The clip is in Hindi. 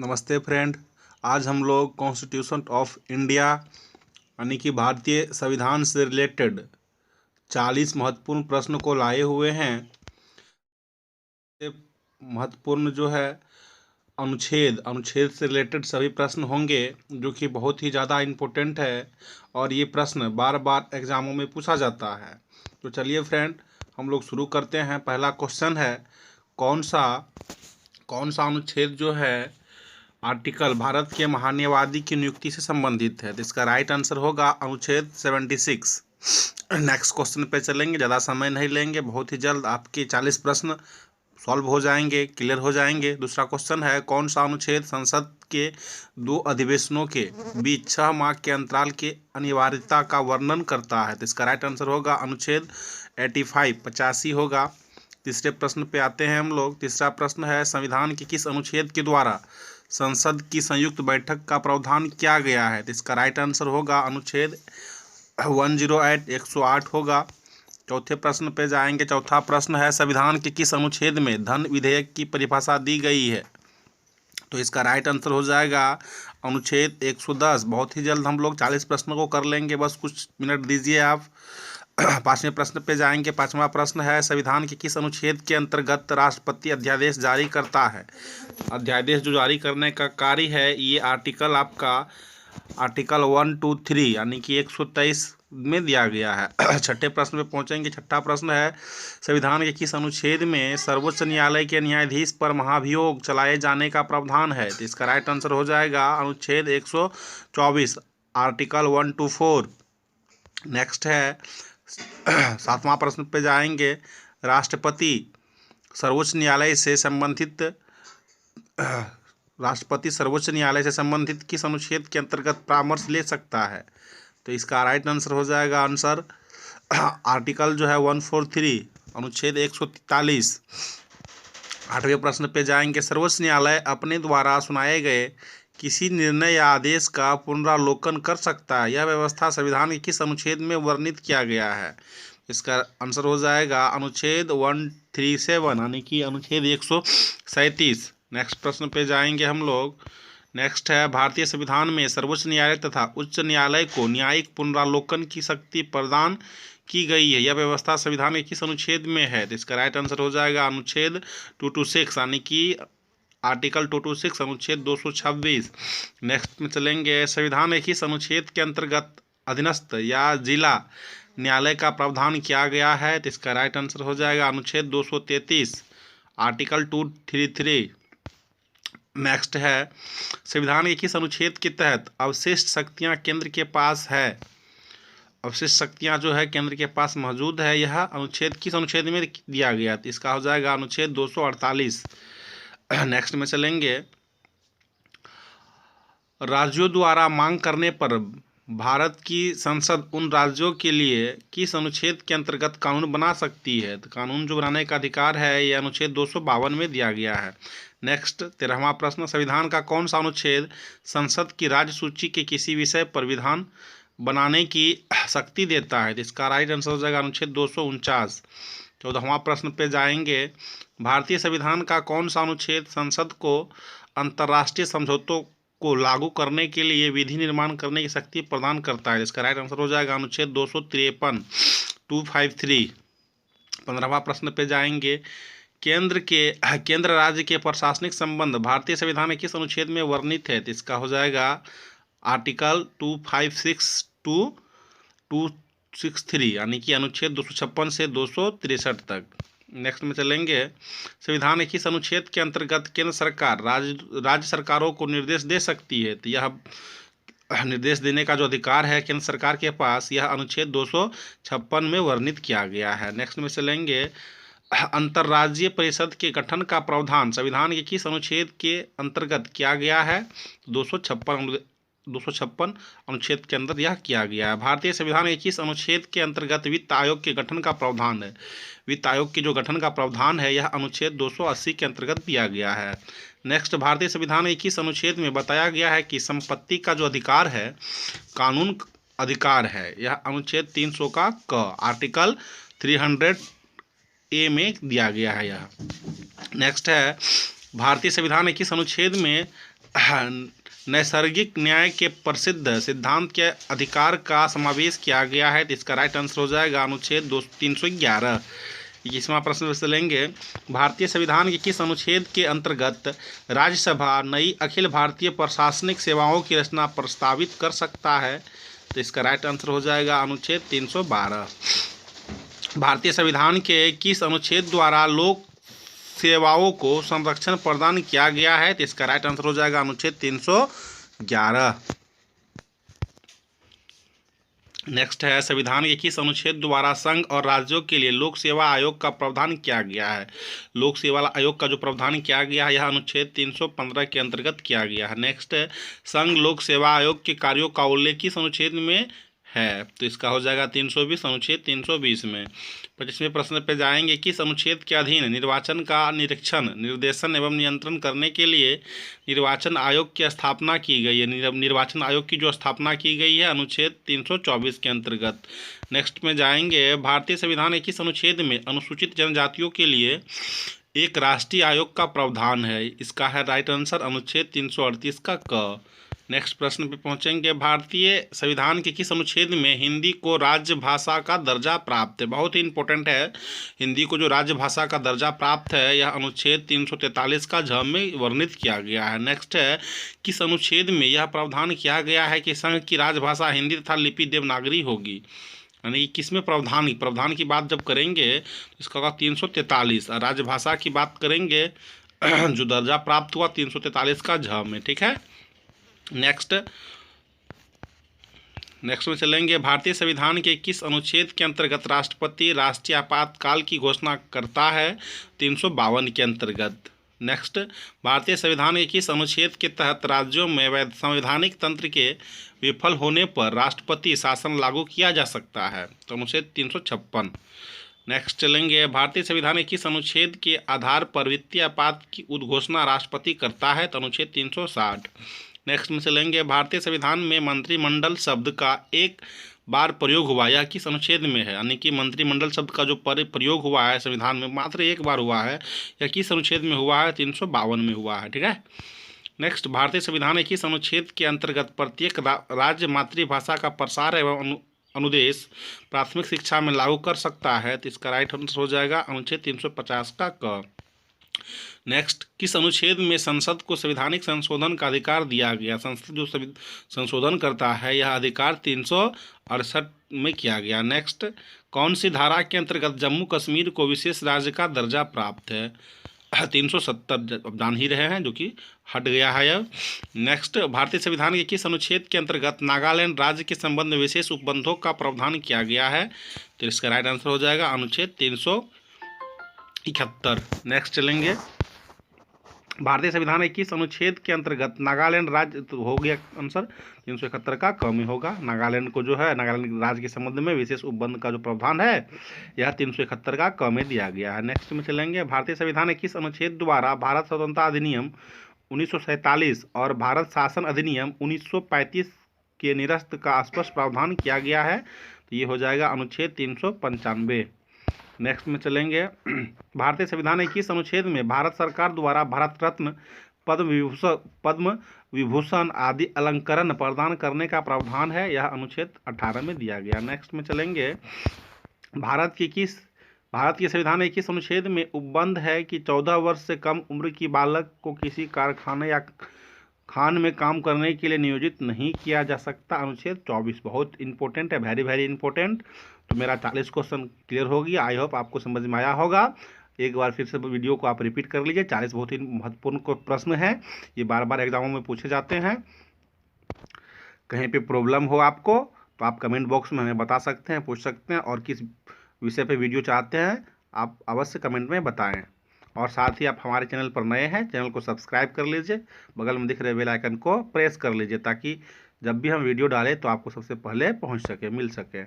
नमस्ते फ्रेंड। आज हम लोग कॉन्स्टिट्यूशन ऑफ इंडिया यानी कि भारतीय संविधान से रिलेटेड 40 महत्वपूर्ण प्रश्न को लाए हुए हैं। ये महत्वपूर्ण जो है अनुच्छेद से रिलेटेड सभी प्रश्न होंगे, जो कि बहुत ही ज़्यादा इम्पोर्टेंट है और ये प्रश्न बार बार एग्जामों में पूछा जाता है। तो चलिए फ्रेंड, हम लोग शुरू करते हैं। पहला क्वेश्चन है, कौन सा अनुच्छेद जो है आर्टिकल भारत के महान्यवादी की नियुक्ति से संबंधित है। तो इसका राइट आंसर होगा अनुच्छेद 76। नेक्स्ट क्वेश्चन पे चलेंगे, ज़्यादा समय नहीं लेंगे, बहुत ही जल्द आपके 40 प्रश्न सॉल्व हो जाएंगे, क्लियर हो जाएंगे। दूसरा क्वेश्चन है, कौन सा अनुच्छेद संसद के 2 अधिवेशनों के बीच 6 माह के अंतराल की अनिवार्यता का वर्णन करता है। तो इसका राइट आंसर होगा अनुच्छेद 85 होगा। तीसरे प्रश्न पे आते हैं हम लोग। तीसरा प्रश्न है, संविधान के किस अनुच्छेद के द्वारा संसद की संयुक्त बैठक का प्रावधान किया गया है। तो इसका राइट आंसर होगा अनुच्छेद 108 होगा। चौथे प्रश्न पे जाएंगे। चौथा प्रश्न है, संविधान के किस अनुच्छेद में धन विधेयक की परिभाषा दी गई है। तो इसका राइट आंसर हो जाएगा अनुच्छेद 110। बहुत ही जल्द हम लोग 40 प्रश्नों को कर लेंगे, बस कुछ मिनट दीजिए आप। पांचवें प्रश्न पे जाएंगे। पांचवा प्रश्न है, संविधान के किस अनुच्छेद के अंतर्गत राष्ट्रपति अध्यादेश जारी करता है। अध्यादेश जो जारी करने का कार्य है, ये आर्टिकल 1, 2, 3 यानी कि 123 में दिया गया है। छठे प्रश्न पे पहुंचेंगे। छठा प्रश्न है, संविधान के किस अनुच्छेद में सर्वोच्च न्यायालय के न्यायाधीश पर महाभियोग चलाए जाने का प्रावधान है। तो इसका राइट आंसर हो जाएगा अनुच्छेद 124, आर्टिकल 1 to 4। नेक्स्ट है, सातवां प्रश्न पे जाएंगे। राष्ट्रपति सर्वोच्च न्यायालय से संबंधित किस अनुच्छेद के अंतर्गत परामर्श ले सकता है। तो इसका राइट आंसर हो जाएगा आर्टिकल जो है 143, अनुच्छेद 143। आठवें प्रश्न पे जाएंगे। सर्वोच्च न्यायालय अपने द्वारा सुनाए गए किसी निर्णय या आदेश का पुनरावलोकन कर सकता है। यह व्यवस्था संविधान के किस अनुच्छेद में वर्णित किया गया है। इसका आंसर हो जाएगा अनुच्छेद 137 यानी कि अनुच्छेद 137। नेक्स्ट प्रश्न पे जाएंगे हम लोग। नेक्स्ट है, भारतीय संविधान में सर्वोच्च न्यायालय तथा उच्च न्यायालय को न्यायिक पुनरावलोकन की शक्ति प्रदान की गई है। यह व्यवस्था संविधान के किस अनुच्छेद में है। तो इसका राइट आंसर हो जाएगा अनुच्छेद 226 यानी कि आर्टिकल 226, अनुच्छेद 226। नेक्स्ट में चलेंगे। संविधान के किस अनुच्छेद के अंतर्गत अधीनस्थ या जिला न्यायालय का प्रावधान किया गया है। तो इसका राइट आंसर हो जाएगा अनुच्छेद 233, आर्टिकल 233। नेक्स्ट है, संविधान के किस अनुच्छेद के तहत अवशिष्ट शक्तियां केंद्र के पास है। अवशिष्ट शक्तियां जो है केंद्र के पास मौजूद है, यह अनुच्छेद किस अनुच्छेद में दिया गया। तो इसका हो जाएगा अनुच्छेद 248। नेक्स्ट में चलेंगे। राज्यों द्वारा मांग करने पर भारत की संसद उन राज्यों के लिए किस अनुच्छेद के अंतर्गत कानून बना सकती है। तो कानून जो बनाने का अधिकार है, यह अनुच्छेद 252 में दिया गया है। नेक्स्ट 13वां प्रश्न, संविधान का कौन सा अनुच्छेद संसद की राज्य सूची के किसी विषय पर विधान बनाने की शक्ति देता है। तो इसका राइट आंसर हो जाएगा अनुच्छेद 249। 14वां प्रश्न पे जाएंगे। भारतीय संविधान का कौन सा अनुच्छेद संसद को अंतर्राष्ट्रीय समझौतों को लागू करने के लिए विधि निर्माण करने की शक्ति प्रदान करता है। इसका राइट आंसर हो जाएगा अनुच्छेद 253, 253। 15वां प्रश्न पे जाएंगे। केंद्र राज्य के प्रशासनिक संबंध भारतीय संविधान के किस अनुच्छेद में वर्णित है। तो इसका हो जाएगा आर्टिकल 256 to 263 यानी कि अनुच्छेद 256 से 263 तक। नेक्स्ट में चलेंगे। संविधान के किस अनुच्छेद के अंतर्गत केंद्र सरकार राज्य सरकारों को निर्देश दे सकती है। तो यह निर्देश देने का जो अधिकार है केंद्र सरकार के पास, यह अनुच्छेद 256 में वर्णित किया गया है। नेक्स्ट में चलेंगे। अंतर्राज्यीय परिषद के गठन का प्रावधान संविधान के किस अनुच्छेद के अंतर्गत किया गया है। 256 अनुच्छेद के अंदर यह किया गया है। भारतीय संविधान के किस अनुच्छेद के अंतर्गत वित्त आयोग के गठन का प्रावधान है। वित्त आयोग के जो गठन का प्रावधान है, यह अनुच्छेद 280 के अंतर्गत दिया गया है। नेक्स्ट, भारतीय संविधान के किस अनुच्छेद में बताया गया है कि संपत्ति का जो अधिकार है कानून अधिकार है। यह अनुच्छेद 300 का आर्टिकल 300A में दिया गया है यह। नेक्स्ट है, भारतीय संविधान के किस अनुच्छेद में नैसर्गिक न्याय के प्रसिद्ध सिद्धांत के अधिकार का समावेश किया गया है, तो इसका राइट आंसर हो जाएगा अनुच्छेद 311। 21वां प्रश्न से लेंगे, भारतीय संविधान के किस अनुच्छेद के अंतर्गत राज्यसभा नई अखिल भारतीय प्रशासनिक सेवाओं की रचना प्रस्तावित कर सकता है, तो इसका राइट आंसर हो जाएगा अनुच्छेद 312। भारतीय संविधान के किस अनुच्छेद द्वारा लोक सेवाओं को संरक्षण प्रदान किया गया है, तो इसका राइट आंसर हो जाएगा अनुच्छेद 311। नेक्स्ट है, संविधान के किस अनुच्छेद द्वारा संघ और राज्यों के लिए लोक सेवा आयोग का प्रावधान किया गया है। लोक सेवा आयोग का जो प्रावधान किया गया है यह अनुच्छेद 315 के अंतर्गत किया गया है। नेक्स्ट है, संघ लोक सेवा आयोग के कार्यों का उल्लेख किस अनुच्छेद में है, तो इसका हो जाएगा 320 अनुच्छेद 320 में। 25वें प्रश्न पे जाएंगे, किस अनुच्छेद के अधीन निर्वाचन का निरीक्षण निर्देशन एवं नियंत्रण करने के लिए निर्वाचन आयोग की स्थापना की गई है। निर्वाचन आयोग की जो स्थापना की गई है अनुच्छेद 324 के अंतर्गत। नेक्स्ट में जाएंगे, भारतीय संविधान के किस अनुच्छेद में अनुसूचित जनजातियों के लिए एक राष्ट्रीय आयोग का प्रावधान है, इसका है राइट आंसर अनुच्छेद 338 का क। नेक्स्ट प्रश्न पे पहुंचेंगे, भारतीय संविधान के किस अनुच्छेद में हिंदी को राज्य भाषा का दर्जा प्राप्त है। बहुत ही इंपॉर्टेंट है, हिंदी को जो राज्य भाषा का दर्जा प्राप्त है यह अनुच्छेद 343 का झ में वर्णित किया गया है। नेक्स्ट है, किस अनुच्छेद में यह प्रावधान किया गया है कि संघ की राजभाषा हिंदी तथा लिपि देवनागरी होगी, यानी किसमें प्रावधान की बात जब करेंगे तो इसका होगा 343, और राजभाषा की बात करेंगे जो दर्जा प्राप्त हुआ 343 का झ में। ठीक है, नेक्स्ट में चलेंगे, भारतीय संविधान के किस अनुच्छेद के अंतर्गत राष्ट्रपति राष्ट्रीय आपातकाल की घोषणा करता है, 352 के अंतर्गत। नेक्स्ट, भारतीय संविधान के किस अनुच्छेद के तहत राज्यों में संवैधानिक तंत्र के विफल होने पर राष्ट्रपति शासन लागू किया जा सकता है, तो अनुच्छेद 356। नेक्स्ट चलेंगे, भारतीय संविधान के किस अनुच्छेद के आधार पर वित्तीय आपात की उद्घोषणा राष्ट्रपति करता है, तो अनुच्छेद 360। नेक्स्ट में चलेंगे, भारतीय संविधान में मंत्रिमंडल शब्द का एक बार प्रयोग हुआ, यह किस अनुच्छेद में है, यानी कि मंत्रिमंडल शब्द का जो प्रयोग हुआ है संविधान में मात्र एक बार हुआ है, यह किस अनुच्छेद में हुआ है, 352 में हुआ है। ठीक है, नेक्स्ट, भारतीय संविधान के किस अनुच्छेद के अंतर्गत प्रत्येक राज्य मातृभाषा का प्रसार एवं अनुदेश प्राथमिक शिक्षा में लागू कर सकता है, तो इसका राइट आंसर हो जाएगा अनुच्छेद 350 का क। नेक्स्ट, किस अनुच्छेद में संसद को संवैधानिक संशोधन का अधिकार दिया गया। संसद जो संशोधन करता है यह अधिकार 368 में किया गया। नेक्स्ट, कौन सी धारा के अंतर्गत जम्मू कश्मीर को विशेष राज्य का दर्जा प्राप्त है, 370 जान ही रहे हैं जो कि हट गया है अब। नेक्स्ट, भारतीय संविधान के किस अनुच्छेद के अंतर्गत नागालैंड राज्य के संबंध में विशेष उपबंधों का प्रावधान किया गया है, तो इसका राइट आंसर हो जाएगा अनुच्छेद 371। नेक्स्ट चलेंगे, भारतीय संविधान के किस अनुच्छेद के अंतर्गत नागालैंड राज्य, तो हो गया आंसर 371 का कम ही होगा। नागालैंड को जो है नागालैंड राज्य के संबंध में विशेष उपबंध का जो प्रावधान है यह 371 का कम में दिया गया है। नेक्स्ट में चलेंगे, भारतीय संविधान के किस अनुच्छेद द्वारा भारत स्वतंत्रता अधिनियम 1947 और भारत शासन अधिनियम 1935 के निरस्त का स्पष्ट प्रावधान किया गया है, तो ये हो जाएगा अनुच्छेद 395। नेक्स्ट में चलेंगे, भारतीय संविधान के किस अनुच्छेद में भारत सरकार द्वारा भारत रत्न, पद्म विभूषण आदि अलंकरण प्रदान करने का प्रावधान है, यह अनुच्छेद 18 में दिया गया। नेक्स्ट में चलेंगे, भारत के संविधान के किस अनुच्छेद में उपबंध है कि 14 वर्ष से कम उम्र की बालक को किसी कारखाने या खान में काम करने के लिए नियोजित नहीं किया जा सकता, अनुच्छेद 24। बहुत इंपॉर्टेंट है, वेरी वेरी इंपॉर्टेंट। तो मेरा 40 क्वेश्चन क्लियर हो गया, आई होप आपको समझ में आया होगा। एक बार फिर से वीडियो को आप रिपीट कर लीजिए। 40 बहुत ही महत्वपूर्ण प्रश्न है, ये बार बार एग्जामों में पूछे जाते हैं। कहीं पे प्रॉब्लम हो आपको तो आप कमेंट बॉक्स में हमें बता सकते हैं, पूछ सकते हैं, और किस विषय पे वीडियो चाहते हैं आप अवश्य कमेंट में बताएं। और साथ ही आप हमारे चैनल पर नए हैं, चैनल को सब्सक्राइब कर लीजिए, बगल में दिख रहे बेल आइकन को प्रेस कर लीजिए ताकि जब भी हम वीडियो डालें तो आपको सबसे पहले पहुंच सके, मिल सके।